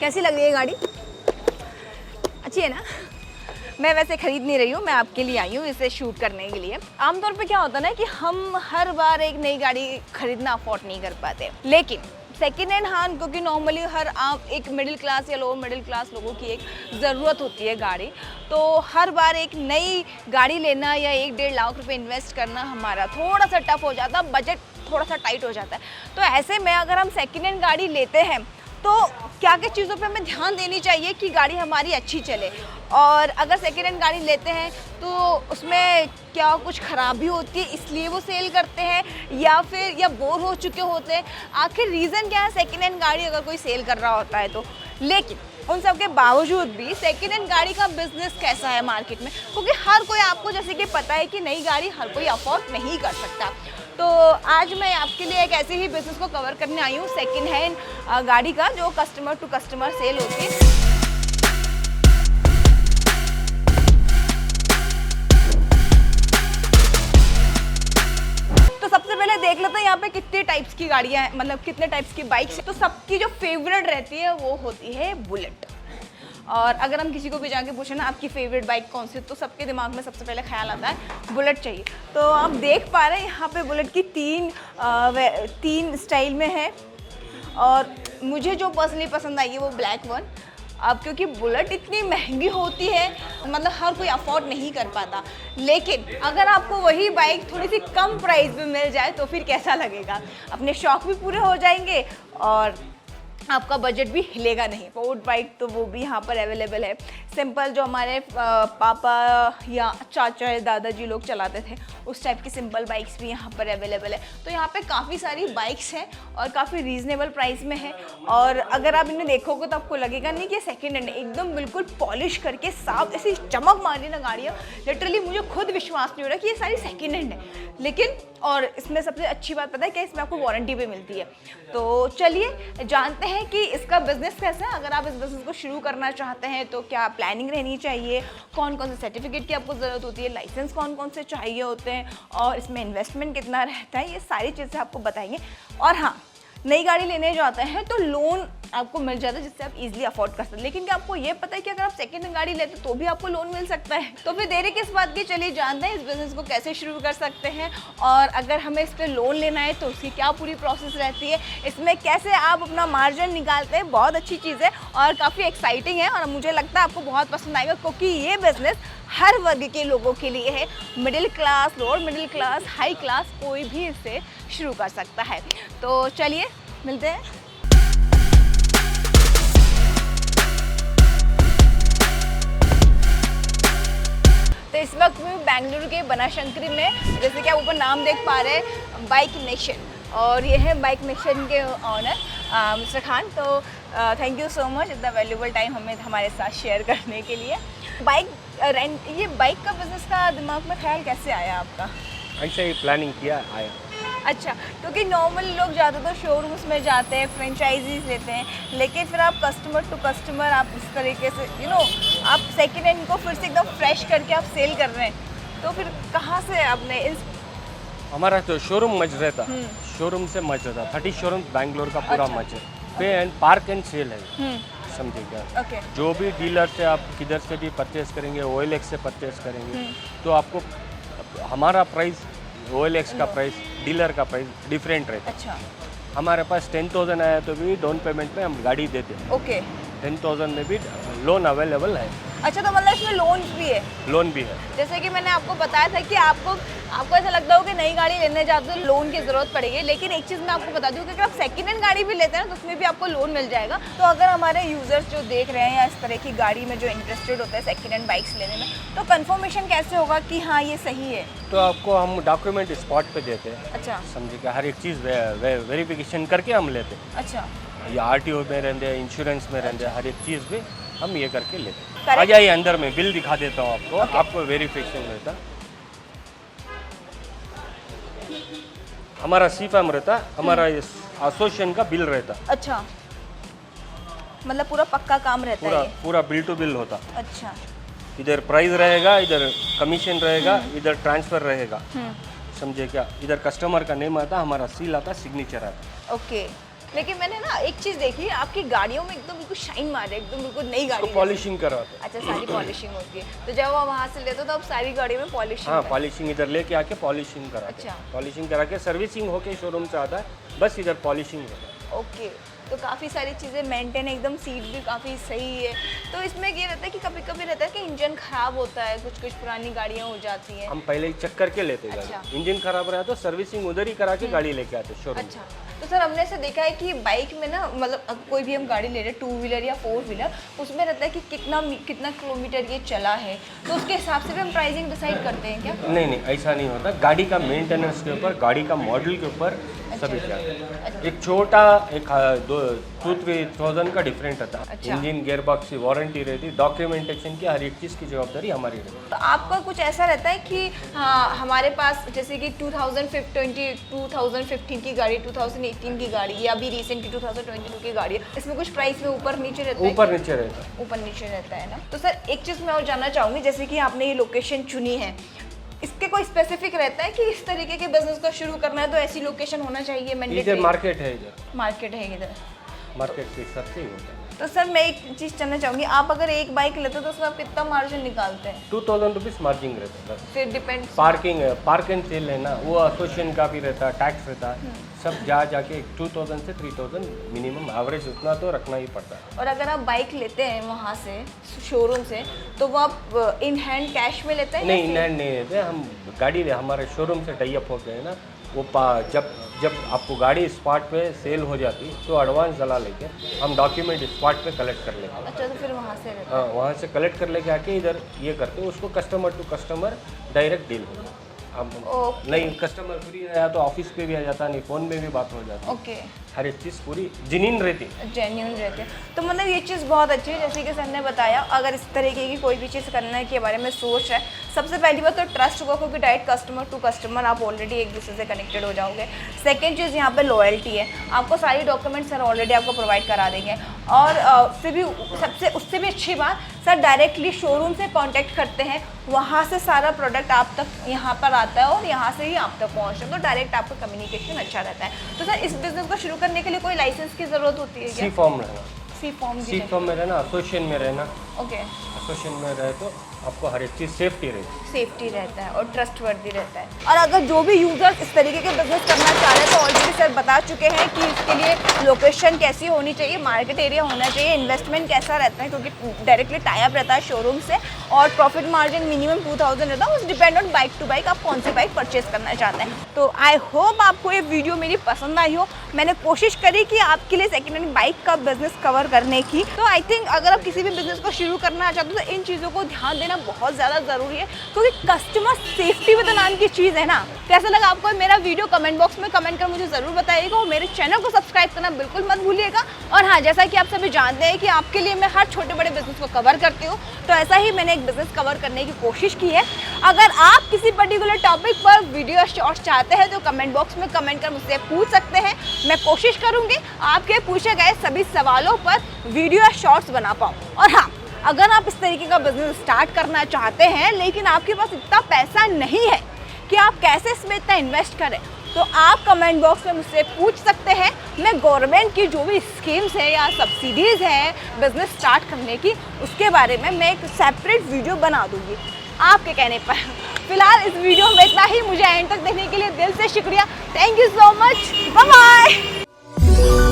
कैसी लग रही है गाड़ी? अच्छी है ना? मैं वैसे ख़रीद नहीं रही हूँ, मैं आपके लिए आई हूँ इसे शूट करने के लिए। आमतौर पे क्या होता है ना कि हम हर बार एक नई गाड़ी खरीदना अफोर्ड नहीं कर पाते, लेकिन सेकेंड हैंड हाँ, क्योंकि नॉर्मली हर आम एक मिडिल क्लास या लोअर मिडिल क्लास लोगों की एक ज़रूरत होती है गाड़ी, तो हर बार एक नई गाड़ी लेना या 1-1.5 लाख रुपए इन्वेस्ट करना हमारा थोड़ा सा टफ हो जाता है, बजट थोड़ा सा टाइट हो जाता है। तो ऐसे में अगर हम सेकेंड हैंड गाड़ी लेते हैं तो क्या क्या चीज़ों पे हमें ध्यान देनी चाहिए कि गाड़ी हमारी अच्छी चले, और अगर सेकेंड हैंड गाड़ी लेते हैं तो उसमें क्या कुछ खराबी होती है इसलिए वो सेल करते हैं, या बोर हो चुके होते हैं, आखिर रीज़न क्या है सेकेंड हैंड गाड़ी अगर कोई सेल कर रहा होता है तो। लेकिन उन सब के बावजूद भी सेकेंड हैंड गाड़ी का बिजनेस कैसा है मार्केट में, क्योंकि हर कोई, आपको जैसे कि पता है कि नई गाड़ी हर कोई अफोर्ड नहीं कर सकता। तो आज मैं आपके लिए एक ऐसे ही बिज़नेस को कवर करने आई हूँ, सेकेंड हैंड गाड़ी का, जो कस्टमर टू कस्टमर सेल होती है। तो सबसे पहले देख लेते हैं यहाँ पे कितने टाइप्स की गाड़ियाँ हैं, मतलब कितने टाइप्स की बाइक्स हैं। तो सबकी जो फेवरेट रहती है वो होती है बुलेट। और अगर हम किसी को भी जाके पूछे ना आपकी फेवरेट बाइक कौन सी, तो सबके दिमाग में सबसे पहले ख्याल आता है बुलेट चाहिए। तो आप देख पा रहे हैं यहाँ पे बुलेट की तीन स्टाइल में है, और मुझे जो पर्सनली पसंद आई है वो ब्लैक वन। अब क्योंकि बुलेट इतनी महंगी होती है, मतलब हर कोई अफोर्ड नहीं कर पाता, लेकिन अगर आपको वही बाइक थोड़ी सी कम प्राइस में मिल जाए तो फिर कैसा लगेगा, अपने शौक भी पूरे हो जाएंगे और आपका बजट भी हिलेगा नहीं। स्पोर्ट बाइक तो वो भी यहाँ पर अवेलेबल है। सिंपल जो हमारे पापा या चाचा या दादाजी लोग चलाते थे उस टाइप की सिंपल बाइक्स भी यहाँ पर अवेलेबल है। तो यहाँ पे काफ़ी सारी बाइक्स हैं और काफ़ी रीज़नेबल प्राइस में है, और अगर आप इन्हें देखोगे तो आपको लगेगा नहीं कि सेकेंड हैंड, एकदम बिल्कुल पॉलिश करके साफ ऐसी चमक मारी ना गाड़ियाँ, लिटरली मुझे खुद विश्वास नहीं हो रहा कि ये सारी सेकेंड हैंड है। लेकिन और इसमें सबसे अच्छी बात पता है क्या, इसमें आपको वारंटी भी मिलती है। तो चलिए जानते हैं कि इसका बिजनेस कैसा है। अगर आप इस बिजनेस को शुरू करना चाहते हैं तो क्या प्लानिंग रहनी चाहिए, कौन कौन से सर्टिफिकेट की आपको ज़रूरत होती है, लाइसेंस कौन कौन से चाहिए होते हैं, और इसमें इन्वेस्टमेंट कितना रहता है, ये सारी चीज़ें आपको बताएंगे। और हाँ, नई गाड़ी लेने जाते हैं तो लोन आपको मिल जाता है जिससे आप इजीली अफोर्ड कर सकते हैं। लेकिन क्या आपको ये पता है कि अगर आप सेकंड हैंड गाड़ी लेते तो भी आपको लोन मिल सकता है? तो फिर देरी किस बात की, चलिए जानते हैं इस बिज़नेस को कैसे शुरू कर सकते हैं, और अगर हमें इस पर लोन लेना है तो उसकी क्या पूरी प्रोसेस रहती है, इसमें कैसे आप अपना मार्जिन निकालते हैं। बहुत अच्छी चीज़ है और काफ़ी एक्साइटिंग है, और मुझे लगता है आपको बहुत पसंद आएगा, क्योंकि ये बिज़नेस हर वर्ग के लोगों के लिए है। Middle class, lower middle class, high class, कोई भी इसे शुरू कर सकता है। तो चलिए मिलते हैं। तो इस वक्त मैं बेंगलुरु के बनाशंकरी में, जैसे कि आप ऊपर नाम देख पा रहे हैं, बाइक नेशन, और ये है बाइक नेशन के ऑनर मिस्टर खान। तो थैंक यू सो मच इतना वैल्यूबल टाइम हमें हमारे साथ शेयर करने के लिए। बाइक रेंट, ये बाइक का बिजनेस का दिमाग में ख्याल कैसे आया आपका? ऐसे ही प्लानिंग किया आया। अच्छा, क्योंकि नॉर्मल लोग ज़्यादातर शोरूम्स में जाते हैं, फ्रेंचाइजीज लेते हैं, लेकिन फिर आप कस्टमर टू कस्टमर आप इस तरीके से आप सेकेंड हैंड को फिर से एकदम फ्रेश करके आप सेल कर रहे हैं, तो फिर कहाँ से आपने हमारा तो शोरूम मज रहता, शोरूम से मज रहता, 30 शोरूम बैंगलोर का पूरा मज है। पे एंड पार्क एंड सेल है, समझे क्या? ओके। जो भी डीलर से आप किधर से भी परचेस करेंगे, OLX से परचेस करेंगे, तो आपको हमारा प्राइस, OLX का प्राइस, डीलर का प्राइस डिफरेंट रहता है। अच्छा। हमारे पास 10,000 आया तो भी डाउन पेमेंट में हम गाड़ी देते हैं। ओके। 10,000 में भी लोन अवेलेबल है। अच्छा, तो मतलब इसमें लोन भी है? लोन भी है। जैसे कि मैंने आपको बताया था कि आपको ऐसा लगता हो कि नई गाड़ी लेने जाते हो लोन की ज़रूरत पड़ेगी, लेकिन एक चीज़ मैं आपको बता दूं कि अगर आप सेकेंड हैंड गाड़ी भी लेते हैं ना तो उसमें भी आपको लोन मिल जाएगा। तो अगर हमारे यूज़र्स जो देख रहे हैं या इस तरह की गाड़ी में जो इंटरेस्टेड होते हैं सेकेंड हैंड बाइक्स लेने में, तो कंफर्मेशन कैसे होगा कि हाँ ये सही है? तो आपको हम डॉक्यूमेंट स्पॉट पे देते हैं। अच्छा। समझे क्या? हर एक चीज़ वेरिफिकेशन करके हम लेते हैं। अच्छा। ये RTO में रहते हैं, इंश्योरेंस में रहते हैं, हर एक चीज़ पे हम ये करके लेते हैं। Correct. आ जाइए अंदर में बिल दिखा देता हूँ आपको। आपको वेरिफिकेशन रहता, हमारा CFAM रहता, हमारा एसोसिएशन का बिल रहता। अच्छा, मतलब पूरा पक्का काम रहता पूरा है ये? पूरा बिल टू बिल होता। अच्छा। इधर प्राइस रहेगा, इधर कमीशन रहेगा, इधर ट्रांसफ़र रहेगा, समझे क्या? इधर कस्टमर का नेम आता, हमारा सील आता, सिग्नेचर आता। ओके। लेकिन मैंने ना एक चीज देखी, आपकी गाड़ियों में एकदम बिल्कुल शाइन मार है, एकदम बिल्कुल नई गाड़ी जैसी। पॉलिशिंग करवाते हैं। अच्छा, सारी पॉलिशिंग होती है, तो जब आप वहाँ से लेते हो तो आप सारी गाड़ी में पॉलिशिंग? हाँ, पॉलिशिंग इधर लेके आके पॉलिशिंग कराते हैं। अच्छा। पॉलिशिंग करा के सर्विसिंग होके शोरूम से आता है, बस इधर पॉलिशिंग होता है। ओके, तो काफ़ी सारी चीज़ें मेंटेन, एकदम सीट भी काफ़ी सही है। तो इसमें ये रहता है कि कभी कभी रहता है कि इंजन खराब होता है, कुछ कुछ पुरानी गाड़ियाँ हो जाती हैं। हम पहले ही चेक करके लेते हैं अच्छा। गाड़ी। इंजन खराब रहा तो सर्विसिंग उधर ही करा के गाड़ी लेके आते हैं शोरूम। अच्छा, तो सर हमने ऐसा देखा है कि बाइक में ना, मतलब अब कोई भी हम गाड़ी ले रहे हैं, 2 व्हीलर या 4 व्हीलर, उसमें रहता है कि कितना किलोमीटर ये चला है, तो उसके हिसाब से भी हम प्राइसिंग डिसाइड करते हैं क्या? नहीं नहीं, ऐसा नहीं होता। गाड़ी का मेंटेनेंस के ऊपर, गाड़ी का मॉडल के ऊपर सभी जाते। एक छोटा एक 2-3,000 का डिफरेंट रहता है। अच्छा। इंजन गियर बॉक्स की वारंटी रहती, डॉक्यूमेंटेशन की, हर एक चीज़ की जवाबदारी हमारी रहती है। तो आपका कुछ ऐसा रहता है कि हाँ, हमारे पास जैसे कि 2015 की गाड़ी, 2018 की गाड़ी, या अभी रिसेंटली 2022 की गाड़ी है, इसमें कुछ प्राइस में ऊपर नीचे रहता है? ऊपर नीचे रहता है। ऊपर नीचे रहता है ना। तो सर एक चीज़ मैं और जानना चाहूँगी, जैसे कि आपने ये लोकेशन चुनी है, इसके कोई स्पेसिफिक रहता है कि इस तरीके के बिजनेस को शुरू करना है तो ऐसी लोकेशन होना चाहिए? इधर मैंडेटरी मार्केट है, इधर मार्केट है इधर। मार्केट के हिसाब से ही होता है। तो सर मैं एक चीज़ जानना चाहूँगी, आप अगर एक बाइक लेते हो तो उसमें आप कितना मार्जिन निकालते हैं? 2,000 रुपीज़ मार्जिन रहता है बस। फिर डिपेंड। पार्किंग है, पार्क एंड सेल है ना, वो एसोसिएशन का भी रहता है, टैक्स रहता है, सब जाके 2,000 से 3,000 मिनिमम एवरेज उतना तो रखना ही पड़ता है। और अगर आप बाइक लेते हैं वहाँ से, शोरूम से, तो वो आप इन हैंड कैश में लेते हैं? नहीं, इन हैंड नहीं लेते हम। गाड़ी हमारे शोरूम से टाई अप होते हैं ना, वो जब आपको गाड़ी स्पॉट पे सेल हो जाती तो एडवांस डला लेके हम डॉक्यूमेंट स्पॉट पे कलेक्ट कर लेते हैं। अच्छा, तो फिर वहाँ से रहता हाँ, वहाँ से कलेक्ट कर लेके आके इधर ये करते हैं, उसको customer to customer direct deal होता है। अब ओके। नहीं, कस्टमर फ्री आया तो ऑफिस पे भी आ जाता, नहीं फ़ोन में भी बात हो जाती। ओके, हर एक चीज़ पूरी जेन्युइन रहती है। जेन्यून रहते हैं। तो मतलब ये चीज़ बहुत अच्छी है, जैसे कि सर ने बताया, अगर इस तरीके की कोई भी चीज़ करने के बारे में सोच रहा है, सबसे पहली बात तो ट्रस्ट होगा, क्योंकि डायरेक्ट कस्टमर टू कस्टमर आप ऑलरेडी एक दूसरे से कनेक्टेड हो जाओगे। सेकेंड चीज़ यहाँ पे लॉयल्टी है, आपको सारी डॉक्यूमेंट सर ऑलरेडी आपको प्रोवाइड करा देंगे। और उससे भी अच्छी बात, सर डायरेक्टली शोरूम से कॉन्टैक्ट करते हैं, वहाँ से सारा प्रोडक्ट आप तक यहाँ पर आता है और यहाँ से ही आप तक पहुँचता है, तो डायरेक्ट आपका कम्युनिकेशन अच्छा रहता है। तो सर इस बिज़नेस को शुरू करने के लिए कोई लाइसेंस की ज़रूरत होती है क्या? सी फॉर्म रहना, सी फॉर्म सी फॉर्म में रहना, एसोसिएशन में रहना। ओके, एसोसिएशन में रहे तो आपको हर एक चीज़ सेफ्टी रहती है। सेफ्टी रहता है और ट्रस्टवर्दी रहता है। और अगर जो भी यूजर्स इस तरीके के बिजनेस करना चाह रहे हैं, तो ऑलरेडी सर बता चुके हैं कि इसके लिए लोकेशन कैसी होनी चाहिए, मार्केट एरिया होना चाहिए, इन्वेस्टमेंट कैसा रहता है, क्योंकि डायरेक्टली टाई अप रहता है शोरूम से, और प्रॉफिट मार्जिन मिनिमम 2,000 रहता है। उस depend on bike to bike आप कौन सी बाइक परचेज करना चाहते हैं। तो आई होप आपको ये वीडियो मेरी पसंद आई हो। मैंने कोशिश करी कि आपके लिए सेकेंड हैंड बाइक का बिजनेस कवर करने की। तो आई थिंक अगर आप किसी भी बिजनेस को शुरू करना चाहते हो तो इन चीज़ों को ध्यान देना बहुत ज़्यादा ज़रूरी है, क्योंकि कस्टमर सेफ्टी भी तो नाम की चीज़ है ना। कैसा लगा आपको मेरा वीडियो? कमेंट बॉक्स में कमेंट कर मुझे ज़रूर बताइएगा, और मेरे चैनल को सब्सक्राइब करना बिल्कुल मत भूलिएगा। और हाँ, जैसा कि आप सभी जानते हैं कि आपके लिए मैं हर छोटे बड़े बिजनेस को कवर करती हूँ, तो ऐसा ही मैंने एक बिजनेस कवर करने की कोशिश की है। अगर आप किसी पर्टिकुलर टॉपिक पर वीडियो शॉर्ट्स चाहते हैं तो कमेंट बॉक्स में कमेंट कर मुझसे पूछ सकते हैं। मैं कोशिश करूँगी आपके पूछे गए सभी सवालों पर वीडियो शॉर्ट्स बना पाऊँ। और हाँ, अगर आप इस तरीके का बिजनेस स्टार्ट करना चाहते हैं लेकिन आपके पास इतना पैसा नहीं है कि आप कैसे इसमें इतना इन्वेस्ट करें, तो आप कमेंट बॉक्स में मुझसे पूछ सकते हैं। मैं गवर्नमेंट की जो भी स्कीम्स है या सब्सिडीज़ हैं बिजनेस स्टार्ट करने की, उसके बारे में मैं एक सेपरेट वीडियो बना दूंगी आपके कहने पर। फिलहाल इस वीडियो में इतना ही। मुझे एंड तक देखने के लिए दिल से शुक्रिया। Thank you so much. Bye bye.